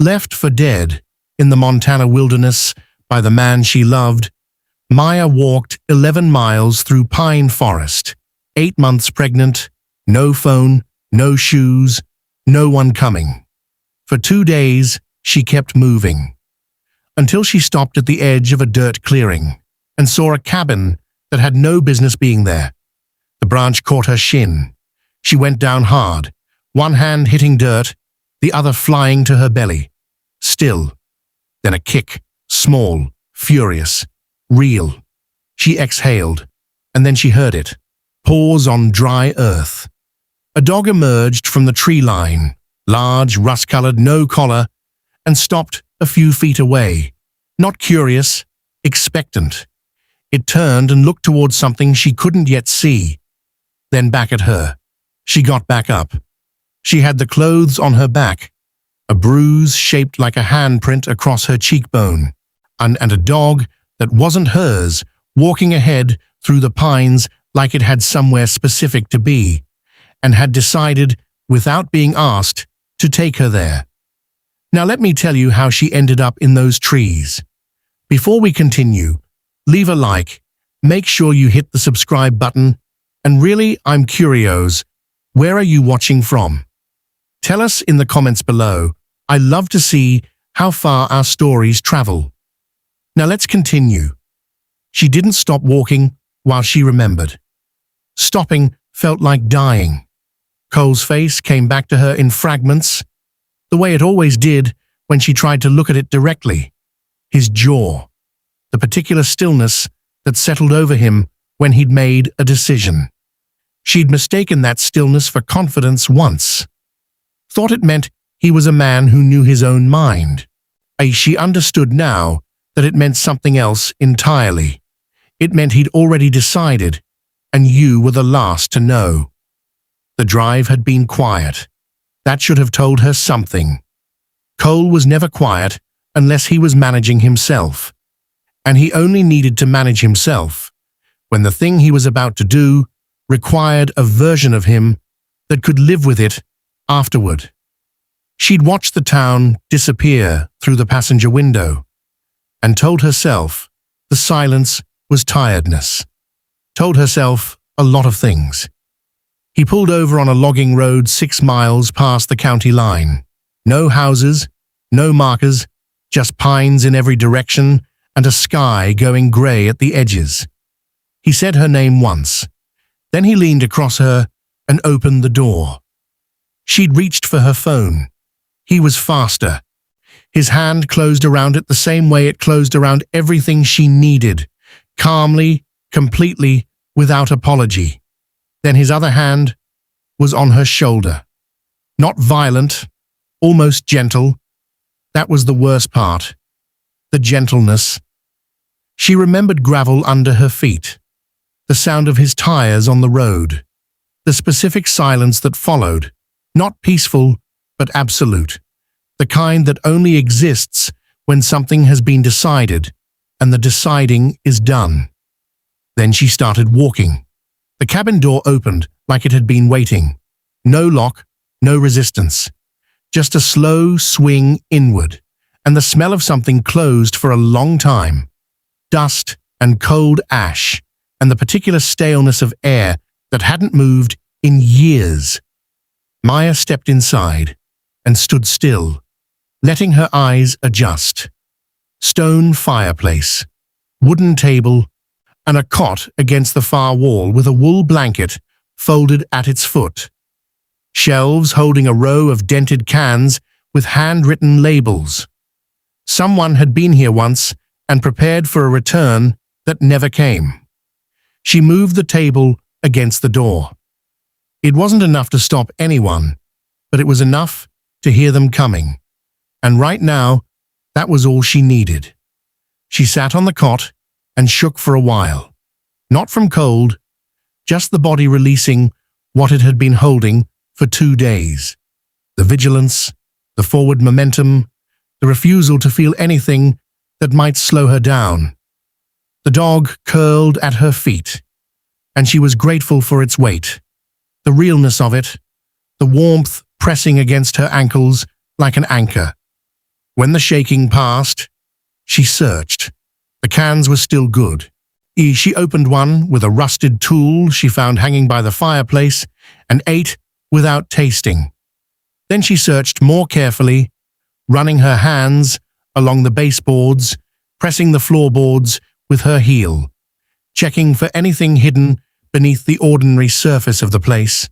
Left for dead in the Montana wilderness by the man she loved, Maya walked 11 miles through pine forest, 8 months pregnant, no phone, no shoes, no one coming. For 2 days, she kept moving, until she stopped at the edge of a dirt clearing and saw a cabin that had no business being there. The branch caught her shin. She went down hard, one hand hitting dirt, the other flying to her belly. Still. Then a kick, small, furious, real. She exhaled, and then she heard it. Paws on dry earth. A dog emerged from the tree line, large, rust-colored, no collar, and stopped a few feet away. Not curious, expectant. It turned and looked towards something she couldn't yet see. Then back at her. She got back up. She had the clothes on her back, a bruise shaped like a handprint across her cheekbone, and a dog that wasn't hers walking ahead through the pines like it had somewhere specific to be, and had decided, without being asked, to take her there. Now let me tell you how she ended up in those trees. Before we continue, leave a like, make sure you hit the subscribe button, and really, I'm curious, where are you watching from? Tell us in the comments below. I love to see how far our stories travel. Now let's continue. She didn't stop walking while she remembered. Stopping felt like dying. Cole's face came back to her in fragments, the way it always did when she tried to look at it directly. His jaw, the particular stillness that settled over him when he'd made a decision. She'd mistaken that stillness for confidence once. Thought it meant he was a man who knew his own mind. She understood now that it meant something else entirely. It meant he'd already decided, and you were the last to know. The drive had been quiet. That should have told her something. Cole was never quiet unless he was managing himself. And he only needed to manage himself when the thing he was about to do required a version of him that could live with it afterward. She'd watched the town disappear through the passenger window and told herself the silence was tiredness. Told herself a lot of things. He pulled over on a logging road 6 miles past the county line. No houses, no markers, just pines in every direction and a sky going grey at the edges. He said her name once. Then he leaned across her and opened the door. She'd reached for her phone. He was faster. His hand closed around it the same way it closed around everything she needed, calmly, completely, without apology. Then his other hand was on her shoulder. Not violent, almost gentle. That was the worst part. The gentleness. She remembered gravel under her feet, the sound of his tires on the road, the specific silence that followed, not peaceful, but absolute, the kind that only exists when something has been decided and the deciding is done. Then she started walking. The cabin door opened like it had been waiting. No lock, no resistance. Just a slow swing inward, and the smell of something closed for a long time. Dust and cold ash, and the particular staleness of air that hadn't moved in years. Maya stepped inside and stood still, letting her eyes adjust. Stone fireplace, wooden table, and a cot against the far wall with a wool blanket folded at its foot. Shelves holding a row of dented cans with handwritten labels. Someone had been here once and prepared for a return that never came. She moved the table against the door. It wasn't enough to stop anyone, but it was enough to hear them coming. And right now, that was all she needed. She sat on the cot and shook for a while. Not from cold, just the body releasing what it had been holding for 2 days. The vigilance, the forward momentum, the refusal to feel anything that might slow her down. The dog curled at her feet, and she was grateful for its weight, the realness of it, the warmth pressing against her ankles like an anchor. When the shaking passed, she searched. The cans were still good. She opened one with a rusted tool she found hanging by the fireplace and ate without tasting. Then she searched more carefully, running her hands along the baseboards, pressing the floorboards with her heel, checking for anything hidden beneath the ordinary surface of the place.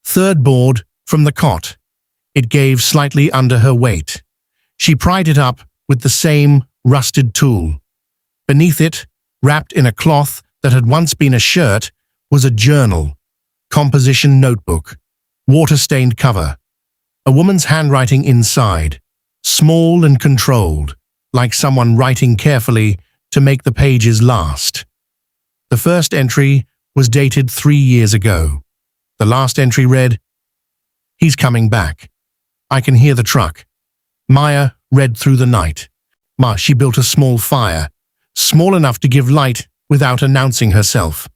Third board from the cot. It gave slightly under her weight. She pried it up with the same rusted tool. Beneath it, wrapped in a cloth that had once been a shirt, was a journal, composition notebook, water-stained cover, a woman's handwriting inside, small and controlled, like someone writing carefully to make the pages last. The first entry was dated 3 years ago. The last entry read, "He's coming back. I can hear the truck." Maya read through the night. She built a small fire, small enough to give light without announcing herself,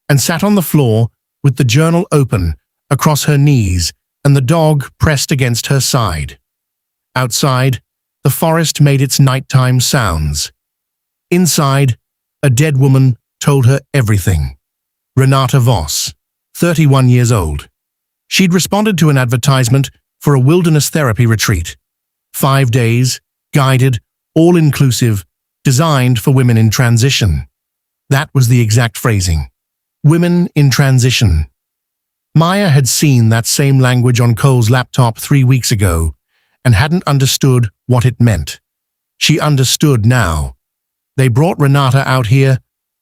and sat on the floor with the journal open across her knees and the dog pressed against her side. Outside, the forest made its nighttime sounds. Inside, a dead woman told her everything. Renata Voss, 31 years old. She'd responded to an advertisement for a wilderness therapy retreat. 5 days, guided, all-inclusive, designed for women in transition. That was the exact phrasing. Women in transition. Maya had seen that same language on Cole's laptop 3 weeks ago and hadn't understood what it meant. She understood now. They brought Renata out here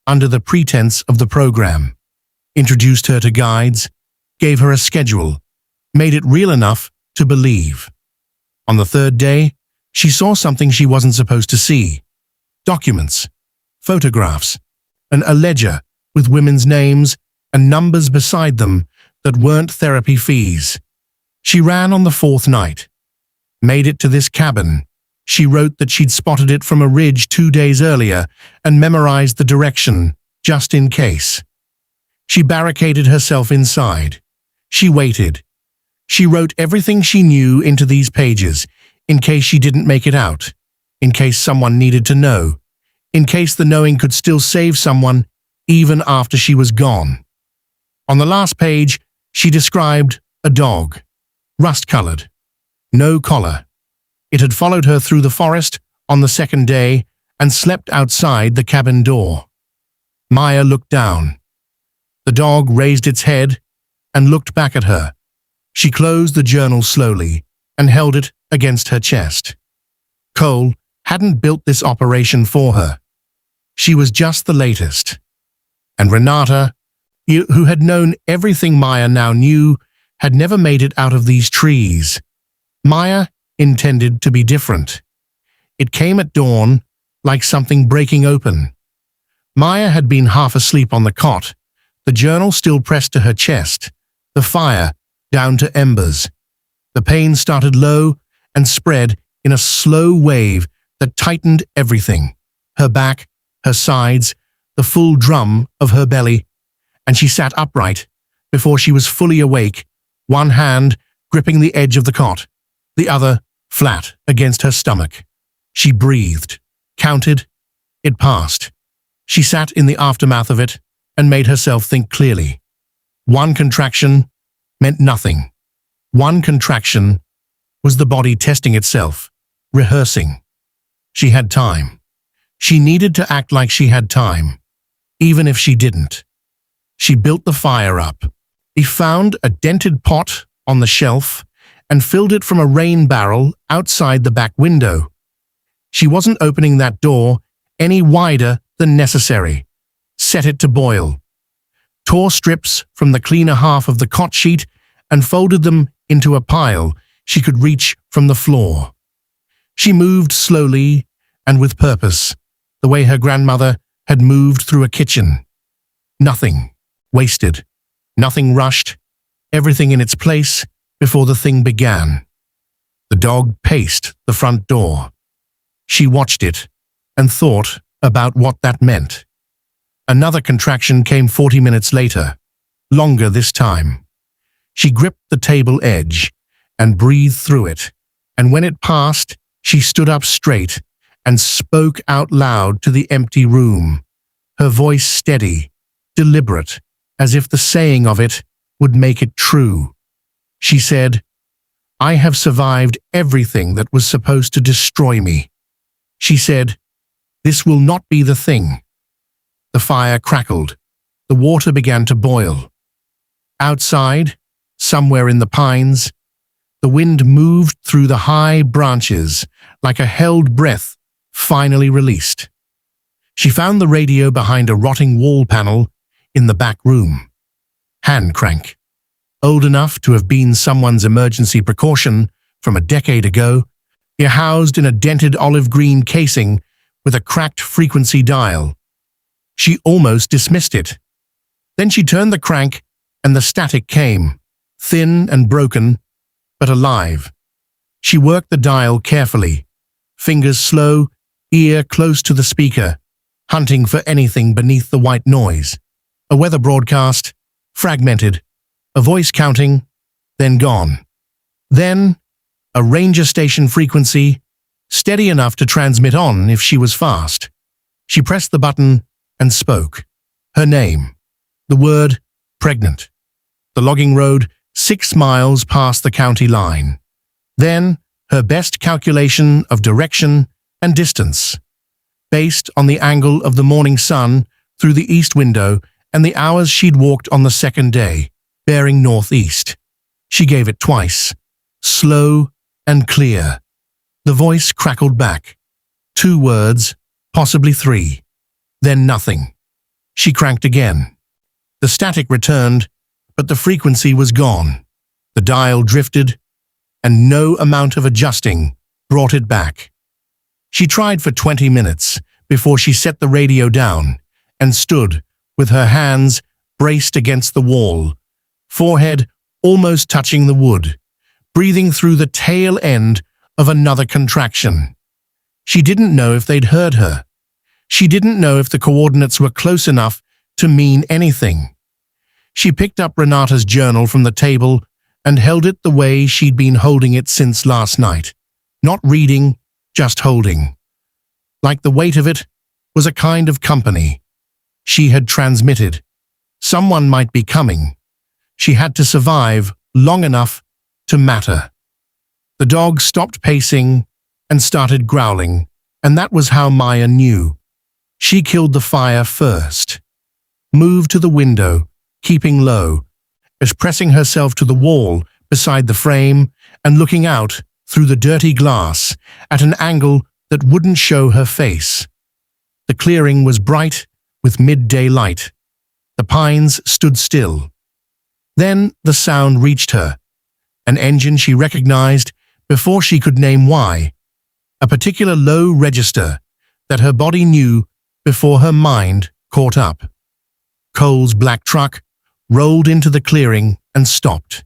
under the pretense of the program, introduced her to guides, gave her a schedule, made it real enough to believe. On the third day, she saw something she wasn't supposed to see. Documents, photographs, and a ledger with women's names and numbers beside them that weren't therapy fees. She ran on the fourth night. Made it to this cabin. She wrote that she'd spotted it from a ridge 2 days earlier and memorized the direction, just in case. She barricaded herself inside. She waited. She wrote everything she knew into these pages, in case she didn't make it out, in case someone needed to know, in case the knowing could still save someone even after she was gone. On the last page, she described a dog, rust-colored, no collar. It had followed her through the forest on the second day and slept outside the cabin door. Maya looked down. The dog raised its head and looked back at her. She closed the journal slowly and held it against her chest. Cole hadn't built this operation for her. She was just the latest. And Renata, who had known everything Maya now knew, had never made it out of these trees. Maya intended to be different. It came at dawn, like something breaking open. Maya had been half asleep on the cot, the journal still pressed to her chest, the fire down to embers. The pain started low and spread in a slow wave that tightened everything, her back, her sides, the full drum of her belly, and she sat upright before she was fully awake, one hand gripping the edge of the cot, the other flat against her stomach. She breathed, counted. It passed. She sat in the aftermath of it and made herself think clearly. One contraction meant nothing. One contraction was the body testing itself, rehearsing. She had time. She needed to act like she had time, even if she didn't. She built the fire up. He found a dented pot on the shelf and filled it from a rain barrel outside the back window. She wasn't opening that door any wider than necessary. Set it to boil. Tore strips from the cleaner half of the cot sheet and folded them into a pile she could reach from the floor. She moved slowly and with purpose, the way her grandmother had moved through a kitchen. Nothing wasted, nothing rushed, everything in its place before the thing began. The dog paced the front door. She watched it and thought about what that meant. Another contraction came 40 minutes later, longer this time. She gripped the table edge and breathed through it, and when it passed, She stood up straight and spoke out loud to the empty room, her voice steady, deliberate, as if the saying of it would make it true. She said, "I have survived everything that was supposed to destroy me." She said, "This will not be the thing." The fire crackled. The water began to boil. Outside, somewhere in the pines, the wind moved through the high branches like a held breath finally released. She found the radio behind a rotting wall panel in the back room. Hand crank. Old enough to have been someone's emergency precaution from a decade ago, it housed in a dented olive green casing with a cracked frequency dial. She almost dismissed it. Then she turned the crank and the static came, thin and broken, but alive. She worked the dial carefully, fingers slow, ear close to the speaker, hunting for anything beneath the white noise. A weather broadcast, fragmented, a voice counting, then gone. Then, a ranger station frequency, steady enough to transmit on if she was fast. She pressed the button and spoke. Her name. The word, pregnant. The logging road, 6 miles past the county line. Then, her best calculation of direction and distance, based on the angle of the morning sun through the east window and the hours she'd walked on the second day, bearing northeast. She gave it twice, slow and clear. The voice crackled back. 2 words, possibly 3. Then nothing. She cranked again. The static returned, but the frequency was gone. The dial drifted, and no amount of adjusting brought it back. She tried for 20 minutes before she set the radio down and stood with her hands braced against the wall, forehead almost touching the wood, breathing through the tail end of another contraction. She didn't know if they'd heard her. She didn't know if the coordinates were close enough to mean anything. She picked up Renata's journal from the table and held it the way she'd been holding it since last night. Not reading, just holding. Like the weight of it was a kind of company. She had transmitted. Someone might be coming. She had to survive long enough to matter. The dog stopped pacing and started growling, and that was how Maya knew. She killed the fire first. Moved to the window, keeping low, as pressing herself to the wall beside the frame and looking out through the dirty glass at an angle that wouldn't show her face. The clearing was bright with midday light. The pines stood still. Then the sound reached her, an engine she recognized before she could name why, a particular low register that her body knew before her mind caught up. Cole's black truck rolled into the clearing and stopped.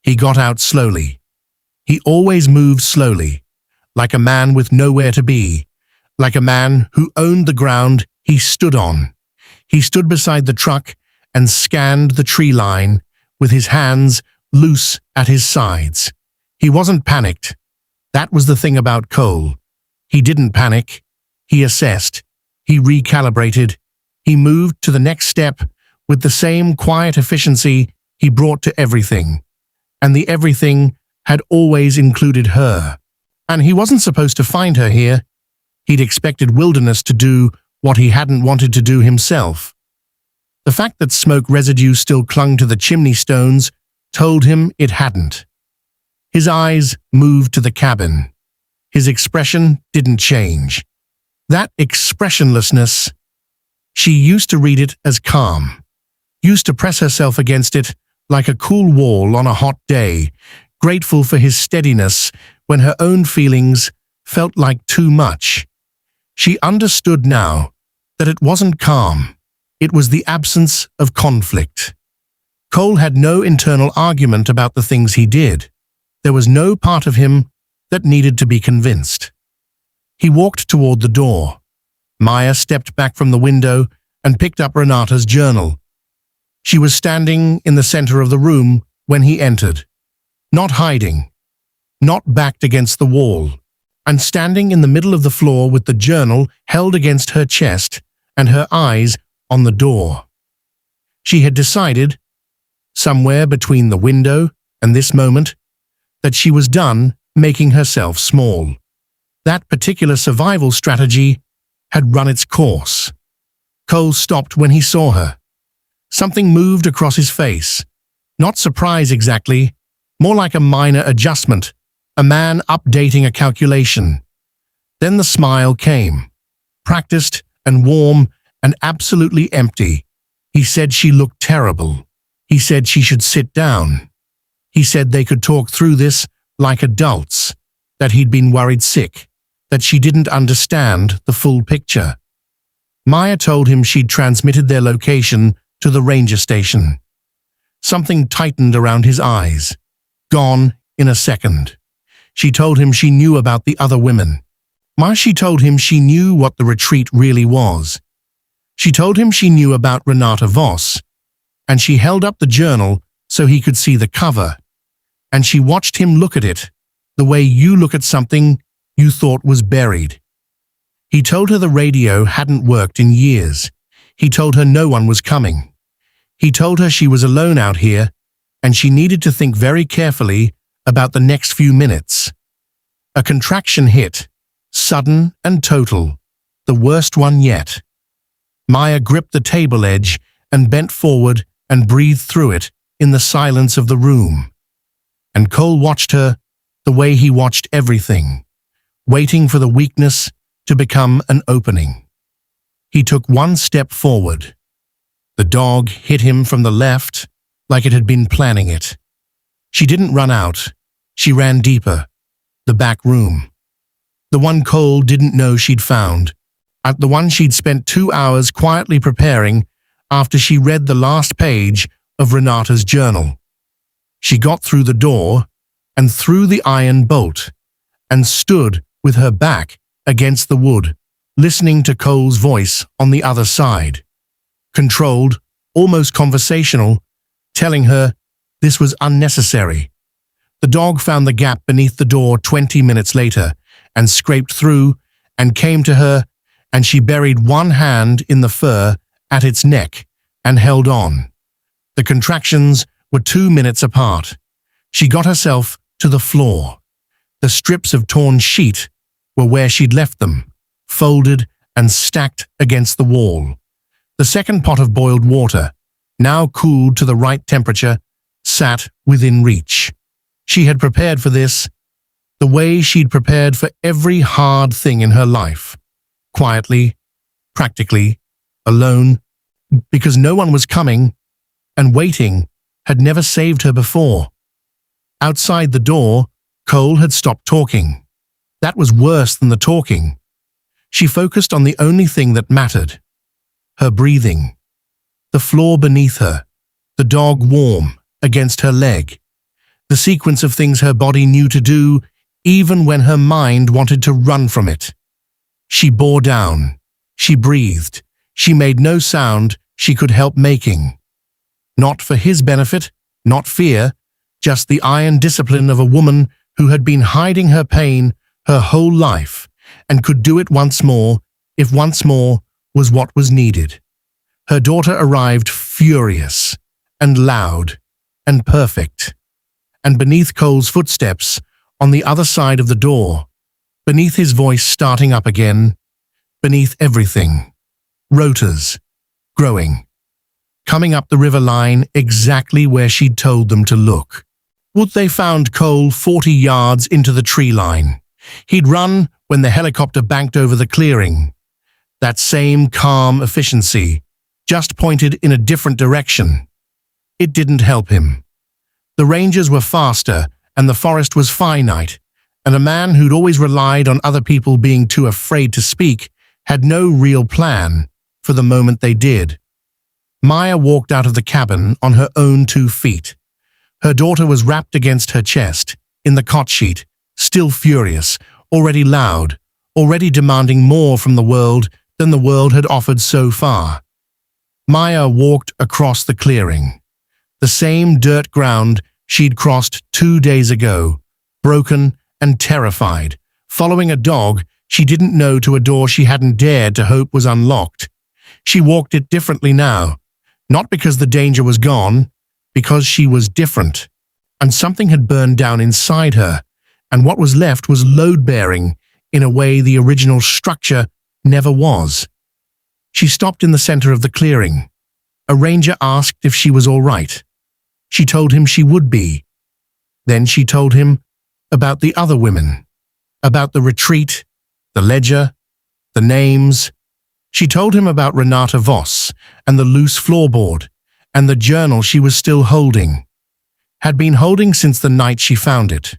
He got out slowly. He always moved slowly, like a man with nowhere to be, like a man who owned the ground he stood on. He stood beside the truck and scanned the tree line with his hands loose at his sides. He wasn't panicked. That was the thing about Cole. He didn't panic. He assessed. He recalibrated. He moved to the next step with the same quiet efficiency he brought to everything. And the everything had always included her. And he wasn't supposed to find her here. He'd expected Wilderness to do what he hadn't wanted to do himself. The fact that smoke residue still clung to the chimney stones told him it hadn't. His eyes moved to the cabin. His expression didn't change. That expressionlessness, she used to read it as calm, used to press herself against it like a cool wall on a hot day, grateful for his steadiness when her own feelings felt like too much. She understood now that it wasn't calm. It was the absence of conflict. Cole had no internal argument about the things he did. There was no part of him that needed to be convinced. He walked toward the door. Maya stepped back from the window and picked up Renata's journal. She was standing in the center of the room when he entered. Not hiding. Not backed against the wall. and standing in the middle of the floor with the journal held against her chest and her eyes on the door. She had decided, somewhere between the window and this moment, that she was done making herself small. That particular survival strategy had run its course. Cole stopped when he saw her. Something moved across his face. Not surprise exactly, more like a minor adjustment, a man updating a calculation. Then the smile came, practiced and warm and absolutely empty. He said she looked terrible. He said she should sit down. He said they could talk through this like adults, that he'd been worried sick, that she didn't understand the full picture. Maya told him she'd transmitted their location to the ranger station. Something tightened around his eyes. Gone in a second. She told him she knew about the other women. She told him she knew what the retreat really was. She told him she knew about Renata Voss, and she held up the journal so he could see the cover, and she watched him look at it, the way you look at something you thought was buried. He told her the radio hadn't worked in years. He told her no one was coming. He told her she was alone out here, and she needed to think very carefully about the next few minutes. A contraction hit, sudden and total, the worst one yet. Maya gripped the table edge and bent forward and breathed through it in the silence of the room. And Cole watched her the way he watched everything, waiting for the weakness to become an opening. He took one step forward. The dog hit him from the left like it had been planning it. She didn't run out. She ran deeper. The back room. The one Cole didn't know she'd found. At the one she'd spent 2 hours quietly preparing after she read the last page of Renata's journal. She got through the door and through the iron bolt and stood with her back against the wood, listening to Cole's voice on the other side. Controlled, almost conversational, telling her this was unnecessary. The dog found the gap beneath the door 20 minutes later and scraped through and came to her, and she buried one hand in the fur at its neck and held on. The contractions were 2 minutes apart. She got herself to the floor. The strips of torn sheet were where she'd left them, folded and stacked against the wall. The second pot of boiled water, now cooled to the right temperature, sat within reach. She had prepared for this the way she'd prepared for every hard thing in her life. Quietly, practically, alone, because no one was coming, and waiting had never saved her before. Outside the door, Cole had stopped talking. That was worse than the talking. She focused on the only thing that mattered. Her breathing. The floor beneath her. The dog warm against her leg. The sequence of things her body knew to do, even when her mind wanted to run from it. She bore down. She breathed. She made no sound she could help making. Not for his benefit, not fear, just the iron discipline of a woman who had been hiding her pain her whole life and could do it once more if once more was what was needed. Her daughter arrived furious and loud and perfect. And beneath Cole's footsteps, on the other side of the door, beneath his voice starting up again, beneath everything, rotors, growing, coming up the river line exactly where she'd told them to look. Would they found Cole 40 yards into the tree line. He'd run when the helicopter banked over the clearing. That same calm efficiency, just pointed in a different direction. It didn't help him. The rangers were faster, and the forest was finite, and a man who'd always relied on other people being too afraid to speak had no real plan for the moment they did. Maya walked out of the cabin on her own 2 feet. Her daughter was wrapped against her chest, in the cot sheet, still furious, already loud, already demanding more from the world than the world had offered so far. Maya walked across the clearing. The same dirt ground she'd crossed 2 days ago, broken and terrified, following a dog she didn't know to a door she hadn't dared to hope was unlocked. She walked it differently now, not because the danger was gone, because she was different, and something had burned down inside her, and what was left was load-bearing in a way the original structure never was. She stopped in the center of the clearing. A ranger asked if she was all right. She told him she would be. Then she told him about the other women, about the retreat, the ledger, the names. She told him about Renata Voss and the loose floorboard and the journal she was still holding, had been holding since the night she found it,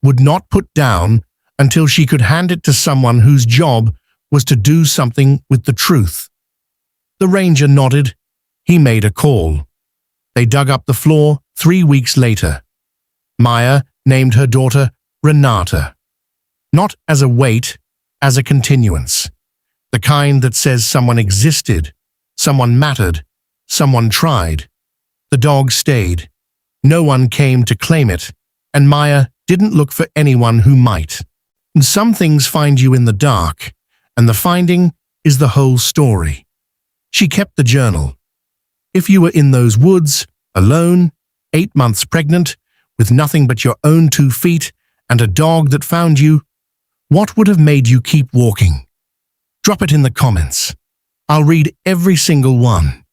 would not put down until she could hand it to someone whose job was to do something with the truth. The ranger nodded. He made a call. They dug up the floor 3 weeks later. Maya named her daughter Renata, not as a weight, as a continuance, the kind that says someone existed, someone mattered, someone tried. The dog stayed. No one came to claim it, and Maya didn't look for anyone who might. And some things find you in the dark, and the finding is the whole story. She kept the journal. If you were in those woods, alone, 8 months pregnant, with nothing but your own 2 feet and a dog that found you, what would have made you keep walking? Drop it in the comments. I'll read every single one.